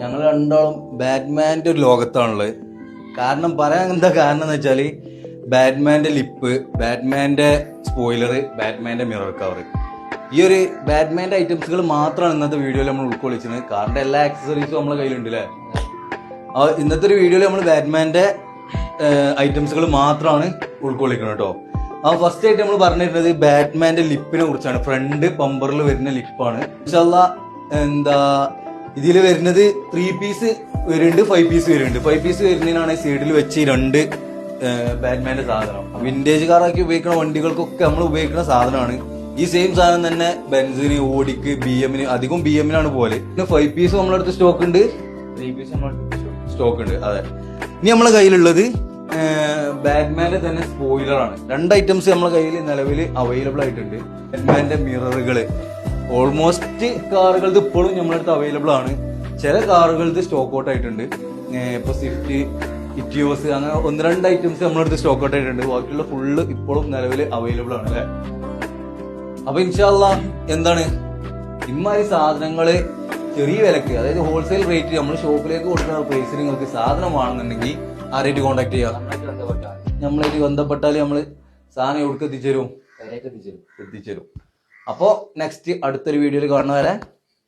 ഞങ്ങൾ രണ്ടാളും ബാറ്റ്മാൻ്റെ ഒരു ലോകത്താണുള്ളത്. കാരണം പറയാൻ എന്താ കാരണം എന്ന് വെച്ചാൽ ബാറ്റ്മാൻ്റെ ലിപ്പ്, ബാറ്റ്മാൻ്റെ സ്പോയിലർ, ബാറ്റ്മാൻ്റെ മിറർ കവർ, ഈ ഒരു ബാറ്റ്മാൻ്റെ ഐറ്റംസുകൾ മാത്രമാണ് ഇന്നത്തെ വീഡിയോയിൽ നമ്മൾ ഉൾക്കൊള്ളിച്ചത്. കാറിൻ്റെ എല്ലാ ആക്സസറീസും നമ്മളെ കയ്യിലുണ്ട് അല്ലേ. ഇന്നത്തെ ഒരു വീഡിയോയിൽ നമ്മൾ ബാറ്റ്മാൻ്റെ ഐറ്റംസുകൾ മാത്രമാണ് ഉൾക്കൊള്ളിക്കുന്നത് കേട്ടോ. ഫസ്റ്റ് ആയിട്ട് നമ്മൾ പറഞ്ഞിരുന്നത് ബാറ്റ്മാൻ്റെ ലിപ്പിനെ കുറിച്ചാണ്. ഫ്രണ്ട് പമ്പറിൽ വരുന്ന ലിപ്പാണ്. ഇൻഷാല്ലാ എന്താ ഇതിൽ വരുന്നത് 3 പീസ് വരുന്നുണ്ട്, 5 പീസ് വരുന്നുണ്ട്. 5 പീസ് വരുന്നതിനാണ് സൈഡിൽ വെച്ച് 2 ബാറ്റ്മാൻ്റെ സാധനം. വിന്റേജ് കാറാക്കി ഉപയോഗിക്കുന്ന വണ്ടികൾക്കൊക്കെ നമ്മൾ ഉപയോഗിക്കുന്ന സാധനമാണ്. ഈ സെയിം സാധനം തന്നെ ബെൻസിന്, ഓഡിക്ക്, BM അധികം BM പോലെ. പിന്നെ 5 പീസ് നമ്മളടുത്ത് സ്റ്റോക്ക് ഉണ്ട്, 3 പീസ് നമ്മളടുത്ത് സ്റ്റോക്ക് ഉണ്ട്. അതെ, ഇനി നമ്മളെ കയ്യിലുള്ളത് ബാറ്റ്മാൻ്റെ തന്നെ സ്പോയിലറാണ്. 2 ഐറ്റംസ് നമ്മളെ കയ്യിൽ നിലവിൽ അവൈലബിൾ ആയിട്ടുണ്ട്. ബാറ്റ്മാൻ്റെ മിററുകള് ഓൾമോസ്റ്റ് കാറുകൾക്ക് ഇപ്പോഴും നമ്മളടുത്ത് അവൈലബിൾ ആണ്. ചില കാറുകൾക്ക് സ്റ്റോക്ക് ഔട്ട് ആയിട്ടുണ്ട്. ഇപ്പൊ സ്വിഫ്റ്റ്, ഇറ്റിയോസ്, അങ്ങനെ 1-2 ഐറ്റംസ് നമ്മളടുത്ത് സ്റ്റോക്ക് ഔട്ട് ആയിട്ടുണ്ട്. ബാക്കിയുള്ള ഫുള്ള് ഇപ്പോഴും നിലവിൽ അവൈലബിൾ ആണ് അല്ലെ. അപ്പൊ ഇൻഷാല്ലാ എന്താണ് ഇമ്മാതിരി സാധനങ്ങള് ചെറിയ വിലക്ക്, അതായത് ഹോൾസെയിൽ റേറ്റ് നമ്മൾ ഷോപ്പിലേക്ക് കൊടുക്കുന്ന പ്രൈസിൽ നിങ്ങൾക്ക് സാധനം വേണമെന്നുണ്ടെങ്കിൽ ആരായിട്ട് കോൺടാക്ട് ചെയ്യാം. നമ്മളായിട്ട് ബന്ധപ്പെട്ടാൽ നമ്മള് സാധനം എവിടേക്ക് എത്തിച്ചേരും. അപ്പോ നെക്സ്റ്റ് അടുത്തൊരു വീഡിയോയിൽ കാണുന്നവരെ